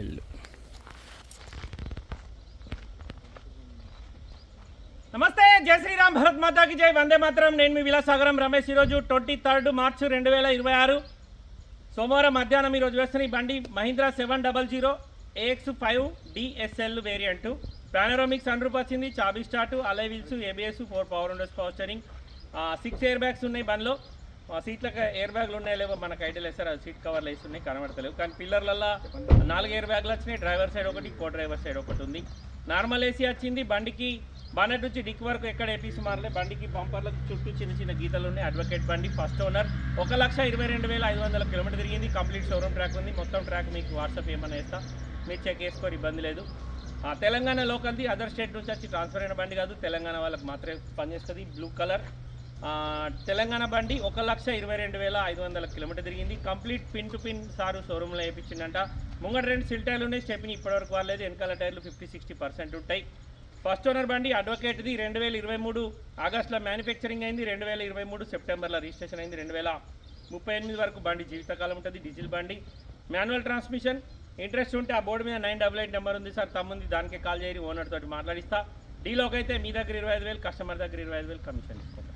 ఎల్లు నమస్తే, జై శ్రీరామ్, భరత్ మాతాకి జై, వందే మాత్రం. నేను మీ విలాసాగరం రమేష్. ఈరోజు 23 మార్చి 2026 సోమవారం మధ్యాహ్నం ఈరోజు వేస్తున్న ఈ బండి Mahindra 700 AX5 DSL variant. Panoramic sun roof వచ్చింది, చాబీ start, alloy wheels, ABS, 4 power windows, power steering, 6 air bags ఉన్నాయి బండిలో. సీట్లకు ఎయిర్ బ్యాగ్లు ఉన్నాయి లేవో మనకు ఐడియా లేదు సార్, అది సీట్ కవర్లు వేస్తున్నాయి కనబడతలేవు. కానీ పిల్లర్లలో 4 ఎయిర్ బ్యాగ్లు వచ్చినాయి, డ్రైవర్ సైడ్ ఒకటి, కో డ్రైవర్ సైడ్ ఒకటి ఉంది. నార్మల్ ఏసీ వచ్చింది బండికి. బానెట్ నుంచి డిక్ వరకు ఎక్కడ ఏపీసీ మారలే. బండికి బంపర్లకు చుట్టూ చిన్న చిన్న గీతలు ఉన్నాయి. అడ్వకేట్ బండి, ఫస్ట్ ఓనర్, 1,22,500 కిలోమీటర్ తిరిగింది. కంప్లీట్ షోరూమ్ ట్రాక్ ఉంది. మొత్తం ట్రాక్ మీకు వాట్సాప్ ఏమన్నా వేస్తా, మీరు చెక్ చేసుకోరు, ఇబ్బంది లేదు. తెలంగాణ లోకల్ది, అదర్ స్టేట్ నుంచి వచ్చి ట్రాన్స్ఫర్ అయిన బండి కాదు, తెలంగాణ వాళ్ళకి మాత్రమే పనిచేస్తుంది. బ్లూ కలర్ తెలంగాణ బండి, 1,22,500 కిలోమీటర్ తిరిగింది. Complete pin to pin sir షోరూమ్లో వేయించిందంట. ముంగట 2 సిల్ టైర్లు ఉన్నాయి, స్టెప్ని ఇప్పటివరకు వాడలేదు. వెనకాల టైర్లు 50-60% ఉంటాయి. ఫస్ట్ ఓనర్ బండి, అడ్వకేట్ది. 2023 ఆగస్టులో మ్యానుఫ్యాక్చరింగ్ అయింది, 2023 సెప్టెంబర్లో రిజిస్ట్రేషన్ అయింది. 2038 వరకు బండి జీవితకాలం ఉంటుంది. డీజిల్ బండి, మాన్యువల్ ట్రాన్స్మిషన్. ఇంట్రెస్ట్ ఉంటే ఆ బోర్డు మీద 988 నెంబర్ ఉంది సార్, తమ్ముంది, దానికే కాల్ చేయరి, ఓనర్ తోటి మాట్లాడిస్తా. డీలోకి అయితే మీ దగ్గర 25,000, కస్టమర్ దగ్గర 25,000 కమిషన్ తీసుకుంటాం.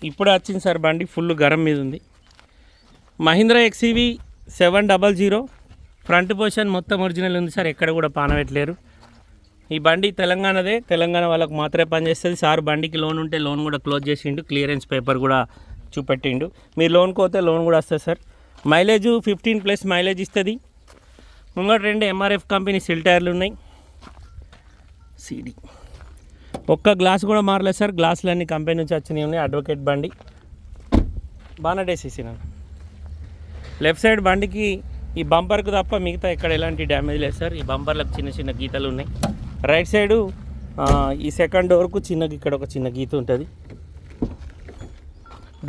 ఇప్పుడు వచ్చింది సార్ బండి, ఫుల్ గరం మీద ఉంది. మహీంద్రా XUV 700 ఫ్రంట్ పొజిషన్ మొత్తం ఒరిజినల్ ఉంది సార్, ఎక్కడ కూడా పానబెట్టలేరు. ఈ బండి తెలంగాణదే, తెలంగాణ వాళ్ళకు మాత్రమే పనిచేస్తుంది. సార్ బండికి లోన్ ఉంటే లోన్ కూడా క్లోజ్ చేసిండు, క్లియరెన్స్ పేపర్ కూడా చూపెట్టిండు. మీరు లోన్ కోతే లోన్ కూడా వస్తుంది సార్. మైలేజ్ 15+ మైలేజ్ ఇస్తుంది. ముంగట 2 MRF కంపెనీ సిల్ టైర్లు ఉన్నాయి. CD ఒక్క గ్లాస్ కూడా మారలేదు సార్, గ్లాసులన్నీ కంపెనీ నుంచి వచ్చినవి ఉన్నాయి. అడ్వకేట్ బండి, బానెట్ వేసేసినాను. లెఫ్ట్ సైడ్ బండికి ఈ బంపర్కు తప్ప మిగతా ఎక్కడ ఎలాంటి డ్యామేజ్ లేదు సార్. ఈ బంపర్లకు చిన్న చిన్న గీతలు ఉన్నాయి. రైట్ సైడు ఈ సెకండ్ డోర్కు చిన్నగా ఇక్కడ ఒక చిన్న గీత ఉంటుంది.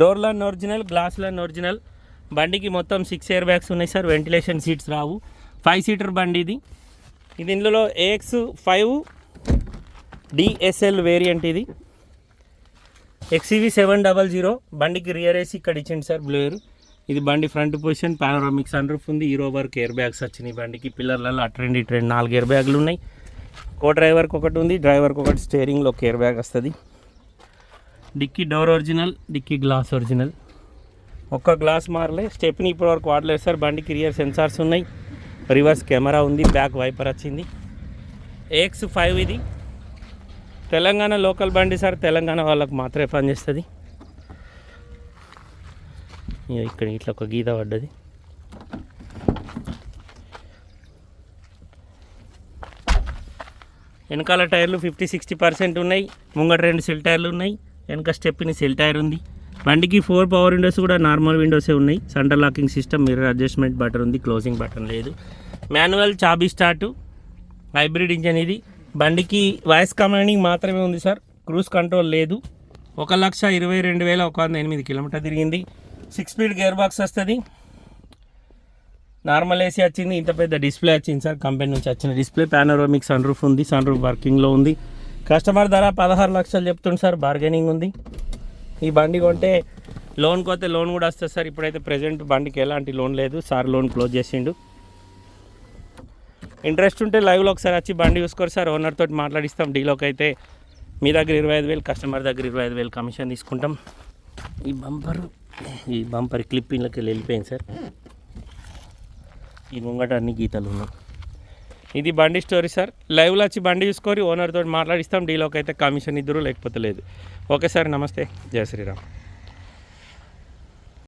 డోర్లన్నీ ఒరిజినల్, గ్లాసులన్నీ ఒరిజినల్. బండికి మొత్తం 6 ఎయిర్ బ్యాగ్స్ ఉన్నాయి సార్, వెంటిలేషన్ సీట్స్ రావు. 5 సీటర్ బండి ఇది. ఇందులో AX5 DSL వేరియంట్ ఇది. XUV 700 బండికి రియర్ ఏసీ ఇక్కడ ఇచ్చింది సార్, బ్లూయర్. ఇది బండి front position, panoramic sun roof ఉంది. హీరో వర్క్ ఎయిర్ బ్యాగ్స్ వచ్చినాయి బండికి. పిల్లర్లలో అట్రెండ్ 4 ఎయిర్ బ్యాగులు ఉన్నాయి. కో డ్రైవర్కి ఒకటి ఉంది, డ్రైవర్కి ఒకటి. స్టీరింగ్లో ఒక ఎయిర్ బ్యాగ్ వస్తుంది. Dicky door original, dicky glass original. ఒక్క గ్లాస్ మారలే. స్టెప్ని ఇప్పటివరకు వాడలేదు సార్. బండికి రియర్ సెన్సార్స్ ఉన్నాయి, రివర్స్ కెమెరా ఉంది, బ్యాక్ వైపర్ వచ్చింది. AX5 ఇది తెలంగాణ లోకల్ బండి సార్, తెలంగాణ వాళ్ళకు మాత్రమే పనిచేస్తుంది. ఇక్కడ ఇట్లా ఒక గీత పడ్డది. వెనకాల టైర్లు 50-60% ఉన్నాయి. ముంగట 2 సిల్ టైర్లు ఉన్నాయి. వెనక స్టెప్ని సిల్ టైర్ ఉంది. బండికి 4 పవర్ విండోస్ కూడా నార్మల్ విండోసే ఉన్నాయి. Centre locking system, mirror adjustment button ఉంది, క్లోజింగ్ బటన్ లేదు. మాన్యువల్ చాబీ స్టార్ట్, హైబ్రిడ్ ఇంజన్ ఇది. బండికి వాయిస్ కమాండింగ్ మాత్రమే ఉంది సార్, క్రూజ్ కంట్రోల్ లేదు. 1,22,108 కిలోమీటర్ తిరిగింది. 6 స్పీడ్ గేర్ బాక్స్ వస్తుంది. నార్మల్ ఏసీ వచ్చింది. ఇంత పెద్ద డిస్ప్లే వచ్చింది సార్, కంపెనీ నుంచి వచ్చిన డిస్ప్లే. పానోరామిక్ సన్ రూఫ్ ఉంది, సన్ రూఫ్ వర్కింగ్లో ఉంది. కస్టమర్ ధర 16 లక్షలు చెప్తుంది సార్, బార్గెనింగ్ ఉంది. ఈ బండి కొంటే లోన్ కోతే లోన్ కూడా వస్తుంది సార్. ఇప్పుడైతే ప్రజెంట్ బండికి ఎలాంటి లోన్ లేదు సార్, లోన్ క్లోజ్ చేసిండు. ఇంట్రెస్ట్ ఉంటే లైవ్లో ఒకసారి వచ్చి బండి చూసుకోరు సార్, ఓనర్ తోటి మాట్లాడిస్తాం. డీలోకి అయితే మీ దగ్గర 25,000, కస్టమర్ దగ్గర 25,000 కమిషన్ తీసుకుంటాం. ఈ బంపర్ క్లిప్పింగ్లకి వెళ్ళిపోయింది సార్. ఈ ముంగట అన్ని గీతలు ఉన్నాయి. ఇది బండి స్టోరీ సార్. లైవ్లో వచ్చి బండి చూసుకొని ఓనర్ తోటి మాట్లాడిస్తాం. డీలోకి అయితే కమిషన్ ఇద్దరు, లేకపోతే లేదు. ఓకే సార్, నమస్తే, జై శ్రీరామ్.